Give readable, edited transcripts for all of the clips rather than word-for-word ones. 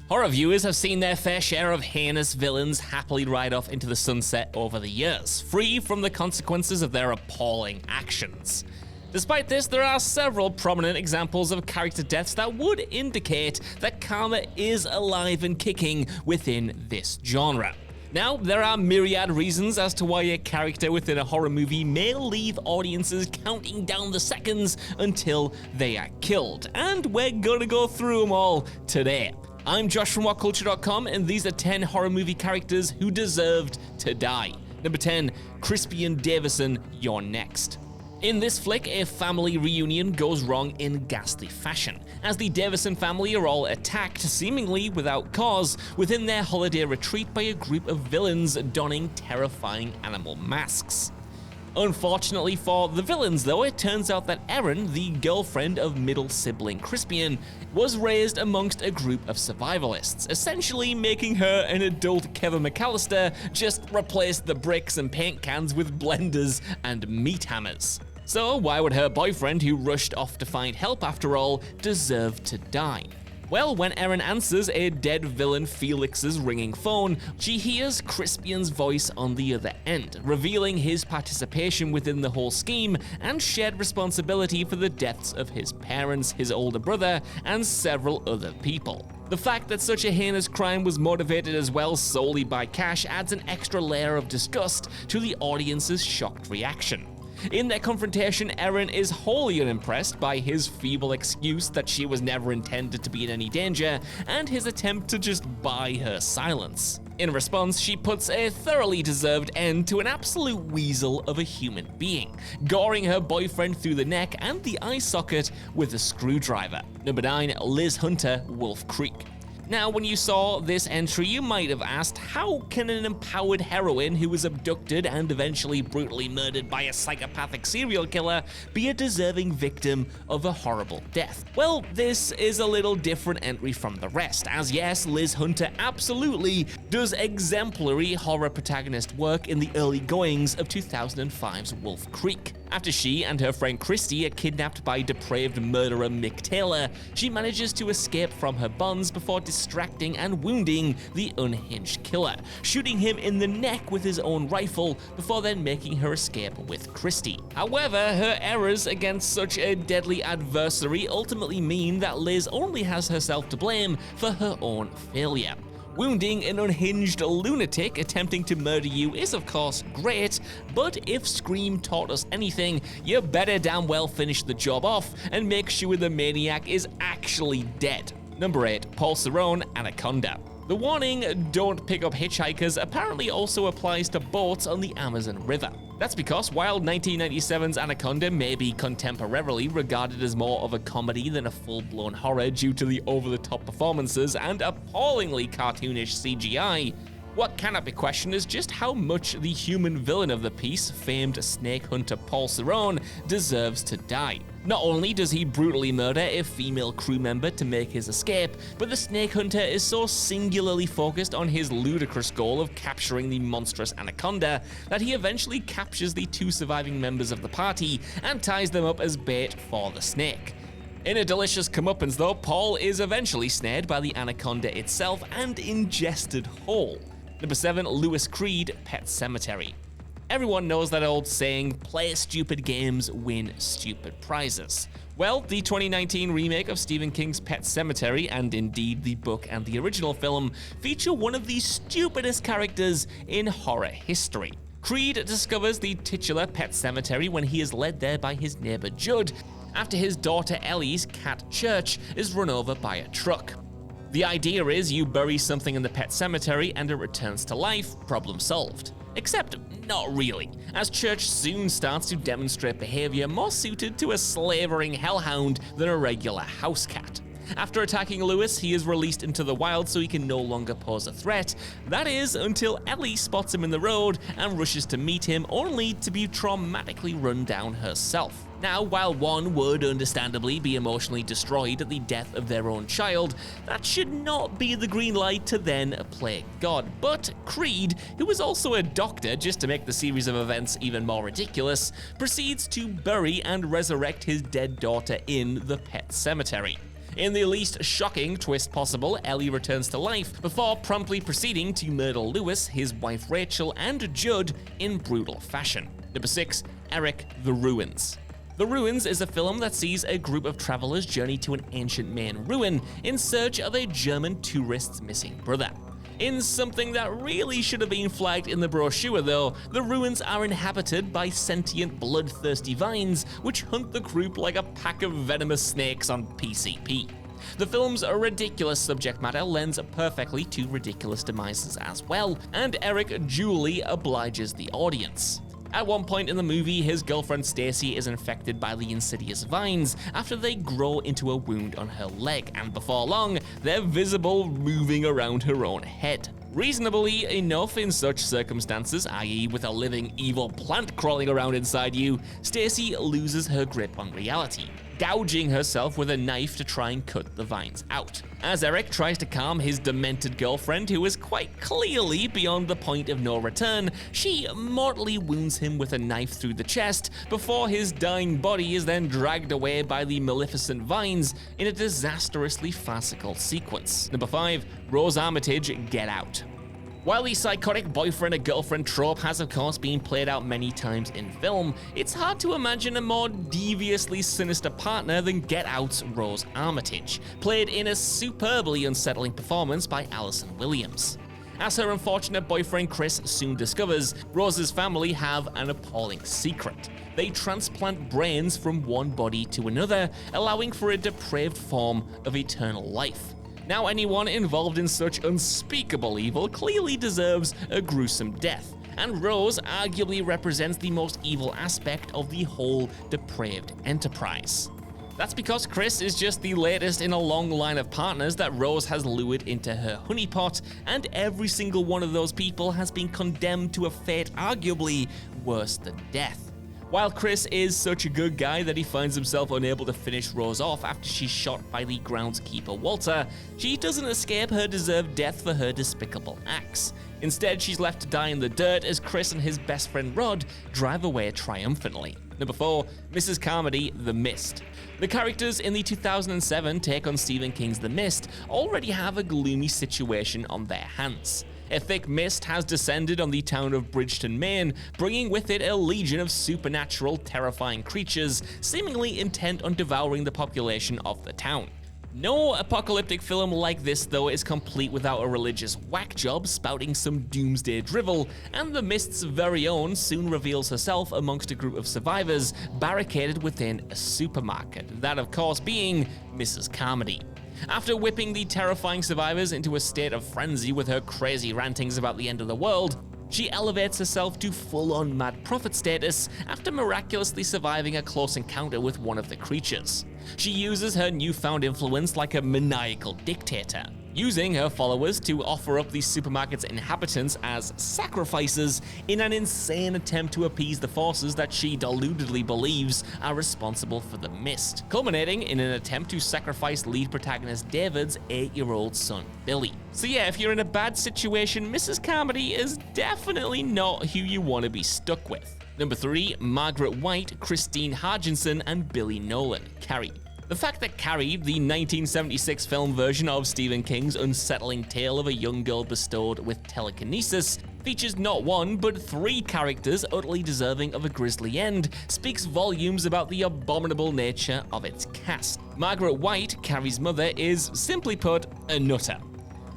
Horror viewers have seen their fair share of heinous villains happily ride off into the sunset over the years, free from the consequences of their appalling actions. Despite this, there are several prominent examples of character deaths that would indicate that karma is alive and kicking within this genre. Now, there are myriad reasons as to why a character within a horror movie may leave audiences counting down the seconds until they are killed, and we're gonna go through them all today. I'm Josh from WhatCulture.com, and these are 10 horror movie characters who deserved to die. Number 10, Crispian Davison, you're next. In this flick, a family reunion goes wrong in ghastly fashion, as the Davison family are all attacked, seemingly without cause, within their holiday retreat by a group of villains donning terrifying animal masks. Unfortunately for the villains, though, it turns out that Erin, the girlfriend of middle sibling Crispian, was raised amongst a group of survivalists, essentially making her an adult Kevin McAllister, just replace the bricks and paint cans with blenders and meat hammers. So why would her boyfriend, who rushed off to find help after all, deserve to die? Well, when Erin answers a dead villain Felix's ringing phone, she hears Crispian's voice on the other end, revealing his participation within the whole scheme and shared responsibility for the deaths of his parents, his older brother, and several other people. The fact that such a heinous crime was motivated as well solely by cash adds an extra layer of disgust to the audience's shocked reaction. In their confrontation, Erin is wholly unimpressed by his feeble excuse that she was never intended to be in any danger, and his attempt to just buy her silence. In response, she puts a thoroughly deserved end to an absolute weasel of a human being, goring her boyfriend through the neck and the eye socket with a screwdriver. Number 9, Liz Hunter, Wolf Creek. Now, when you saw this entry, you might have asked, how can an empowered heroine who was abducted and eventually brutally murdered by a psychopathic serial killer be a deserving victim of a horrible death? Well, this is a little different entry from the rest, as yes, Liz Hunter absolutely does exemplary horror protagonist work in the early goings of 2005's Wolf Creek. After she and her friend Christy are kidnapped by depraved murderer Mick Taylor, she manages to escape from her bonds before distracting and wounding the unhinged killer, shooting him in the neck with his own rifle before then making her escape with Christy. However, her errors against such a deadly adversary ultimately mean that Liz only has herself to blame for her own failure. Wounding an unhinged lunatic attempting to murder you is of course great, but if Scream taught us anything, you better damn well finish the job off and make sure the maniac is actually dead. Number 8, Paul Cerrone, Anaconda. The warning, don't pick up hitchhikers, apparently also applies to boats on the Amazon River. That's because while 1997's Anaconda may be contemporarily regarded as more of a comedy than a full-blown horror due to the over-the-top performances and appallingly cartoonish CGI, what cannot be questioned is just how much the human villain of the piece, famed snake hunter Paul Cerrone, deserves to die. Not only does he brutally murder a female crew member to make his escape, but the snake hunter is so singularly focused on his ludicrous goal of capturing the monstrous anaconda that he eventually captures the 2 surviving members of the party and ties them up as bait for the snake. In a delicious comeuppance though, Paul is eventually snared by the anaconda itself and ingested whole. Number 7, Louis Creed, Pet Sematary. Everyone knows that old saying, play stupid games, win stupid prizes. Well, the 2019 remake of Stephen King's Pet Sematary, and indeed the book and the original film, feature one of the stupidest characters in horror history. Creed discovers the titular Pet Sematary when he is led there by his neighbor Judd, after his daughter Ellie's cat Church is run over by a truck. The idea is you bury something in the pet cemetery and it returns to life, problem solved. Except not really, as Church soon starts to demonstrate behavior more suited to a slavering hellhound than a regular house cat. After attacking Lewis, he is released into the wild so he can no longer pose a threat. That is, until Ellie spots him in the road and rushes to meet him, only to be traumatically run down herself. Now, while one would understandably be emotionally destroyed at the death of their own child, that should not be the green light to then play God. But Creed, who is also a doctor just to make the series of events even more ridiculous, proceeds to bury and resurrect his dead daughter in the pet cemetery. In the least shocking twist possible, Ellie returns to life before promptly proceeding to murder Lewis, his wife Rachel, and Judd in brutal fashion. Number 6. Eric the Ruins. The Ruins is a film that sees a group of travelers journey to an ancient Mayan ruin in search of a German tourist's missing brother. In something that really should have been flagged in the brochure though, the ruins are inhabited by sentient bloodthirsty vines which hunt the group like a pack of venomous snakes on PCP. The film's ridiculous subject matter lends perfectly to ridiculous demises as well, and Eric duly obliges the audience. At one point in the movie, his girlfriend Stacy is infected by the insidious vines after they grow into a wound on her leg, and before long, they're visible moving around her own head. Reasonably enough in such circumstances, i.e. with a living evil plant crawling around inside you, Stacy loses her grip on reality, gouging herself with a knife to try and cut the vines out. As Eric tries to calm his demented girlfriend, who is quite clearly beyond the point of no return, she mortally wounds him with a knife through the chest before his dying body is then dragged away by the maleficent vines in a disastrously farcical sequence. Number 5. Rose Armitage, Get Out. While the psychotic boyfriend and girlfriend trope has of course been played out many times in film, it's hard to imagine a more deviously sinister partner than Get Out's Rose Armitage, played in a superbly unsettling performance by Allison Williams. As her unfortunate boyfriend Chris soon discovers, Rose's family have an appalling secret. They transplant brains from one body to another, allowing for a depraved form of eternal life. Now anyone involved in such unspeakable evil clearly deserves a gruesome death, and Rose arguably represents the most evil aspect of the whole depraved enterprise. That's because Chris is just the latest in a long line of partners that Rose has lured into her honeypot, and every single one of those people has been condemned to a fate arguably worse than death. While Chris is such a good guy that he finds himself unable to finish Rose off after she's shot by the groundskeeper Walter, she doesn't escape her deserved death for her despicable acts. Instead, she's left to die in the dirt as Chris and his best friend Rod drive away triumphantly. Number 4. Mrs. Carmody, The Mist. The characters in the 2007 take on Stephen King's The Mist already have a gloomy situation on their hands. A thick mist has descended on the town of Bridgeton, Maine, bringing with it a legion of supernatural, terrifying creatures, seemingly intent on devouring the population of the town. No apocalyptic film like this, though, is complete without a religious whack job spouting some doomsday drivel, and the Mist's very own soon reveals herself amongst a group of survivors barricaded within a supermarket, that of course being Mrs. Carmody. After whipping the terrifying survivors into a state of frenzy with her crazy rantings about the end of the world, she elevates herself to full-on mad prophet status after miraculously surviving a close encounter with one of the creatures. She uses her newfound influence like a maniacal dictator, using her followers to offer up the supermarket's inhabitants as sacrifices in an insane attempt to appease the forces that she deludedly believes are responsible for the mist, culminating in an attempt to sacrifice lead protagonist David's 8-year-old son, Billy. So yeah, if you're in a bad situation, Mrs. Carmody is definitely not who you want to be stuck with. Number 3, Margaret White, Christine Hargensen, and Billy Nolan, Carrie. The fact that Carrie, the 1976 film version of Stephen King's unsettling tale of a young girl bestowed with telekinesis, features not one but 3 characters utterly deserving of a grisly end, speaks volumes about the abominable nature of its cast. Margaret White, Carrie's mother, is, simply put, a nutter.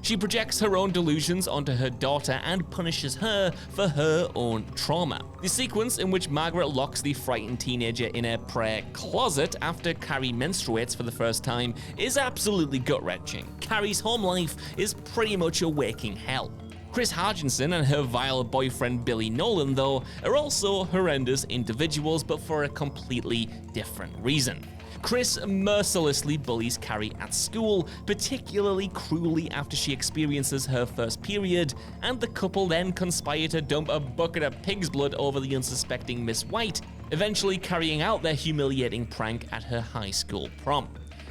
She projects her own delusions onto her daughter and punishes her for her own trauma. The sequence in which Margaret locks the frightened teenager in a prayer closet after Carrie menstruates for the first time is absolutely gut-wrenching. Carrie's home life is pretty much a waking hell. Chris Hargensen and her vile boyfriend Billy Nolan, though, are also horrendous individuals, but for a completely different reason. Chris mercilessly bullies Carrie at school, particularly cruelly after she experiences her first period, and the couple then conspire to dump a bucket of pig's blood over the unsuspecting Miss White, eventually carrying out their humiliating prank at her high school prom.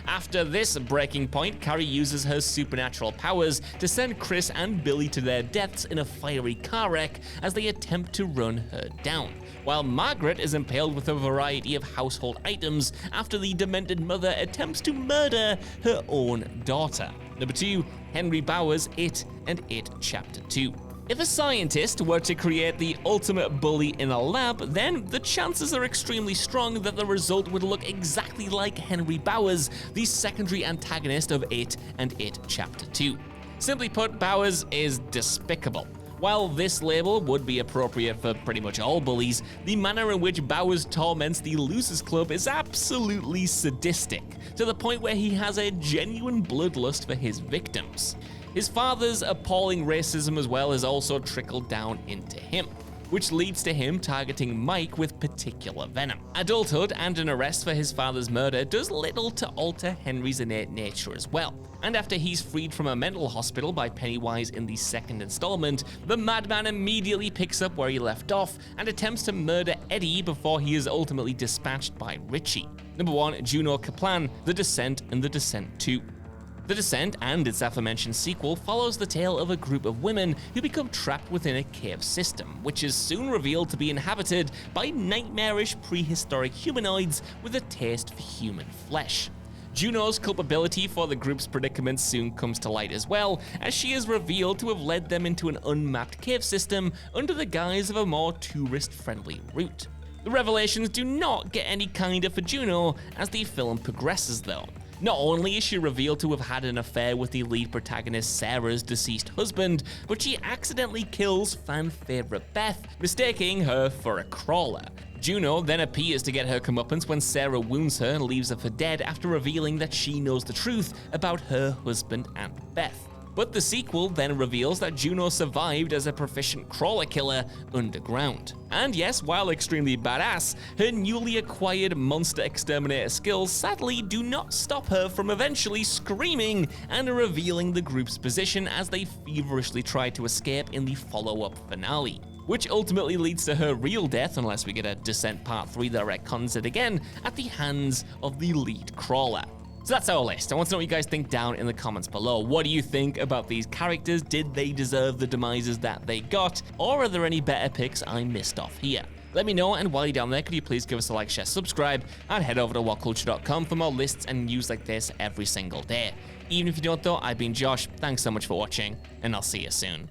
After this breaking point, Carrie uses her supernatural powers to send Chris and Billy to their deaths in a fiery car wreck as they attempt to run her down, while Margaret is impaled with a variety of household items after the demented mother attempts to murder her own daughter. Number 2, Henry Bowers' It and It Chapter 2. If a scientist were to create the ultimate bully in a lab, then the chances are extremely strong that the result would look exactly like Henry Bowers, the secondary antagonist of It and It Chapter 2. Simply put, Bowers is despicable. While this label would be appropriate for pretty much all bullies, the manner in which Bowers torments the Losers Club is absolutely sadistic, to the point where he has a genuine bloodlust for his victims. His father's appalling racism as well has also trickled down into him, which leads to him targeting Mike with particular venom. Adulthood and an arrest for his father's murder does little to alter Henry's innate nature as well. And after he's freed from a mental hospital by Pennywise in the second installment, the madman immediately picks up where he left off and attempts to murder Eddie before he is ultimately dispatched by Richie. Number 1, Juno Kaplan, The Descent and The Descent 2. The Descent and its aforementioned sequel follows the tale of a group of women who become trapped within a cave system, which is soon revealed to be inhabited by nightmarish prehistoric humanoids with a taste for human flesh. Juno's culpability for the group's predicament soon comes to light as well, as she is revealed to have led them into an unmapped cave system under the guise of a more tourist-friendly route. The revelations do not get any kinder for Juno as the film progresses though. Not only is she revealed to have had an affair with the lead protagonist Sarah's deceased husband, but she accidentally kills fan favorite Beth, mistaking her for a crawler. Juno then appears to get her comeuppance when Sarah wounds her and leaves her for dead after revealing that she knows the truth about her husband and Beth. But the sequel then reveals that Juno survived as a proficient crawler killer underground. And yes, while extremely badass, her newly acquired monster exterminator skills sadly do not stop her from eventually screaming and revealing the group's position as they feverishly try to escape in the follow-up finale, which ultimately leads to her real death unless we get a Descent Part 3 that retcons it again at the hands of the lead crawler. So that's our list. I want to know what you guys think down in the comments below. What do you think about these characters? Did they deserve the demises that they got? Or are there any better picks I missed off here? Let me know, and while you're down there, could you please give us a like, share, subscribe, and head over to whatculture.com for more lists and news like this every single day. Even if you don't though, I've been Josh, thanks so much for watching, and I'll see you soon.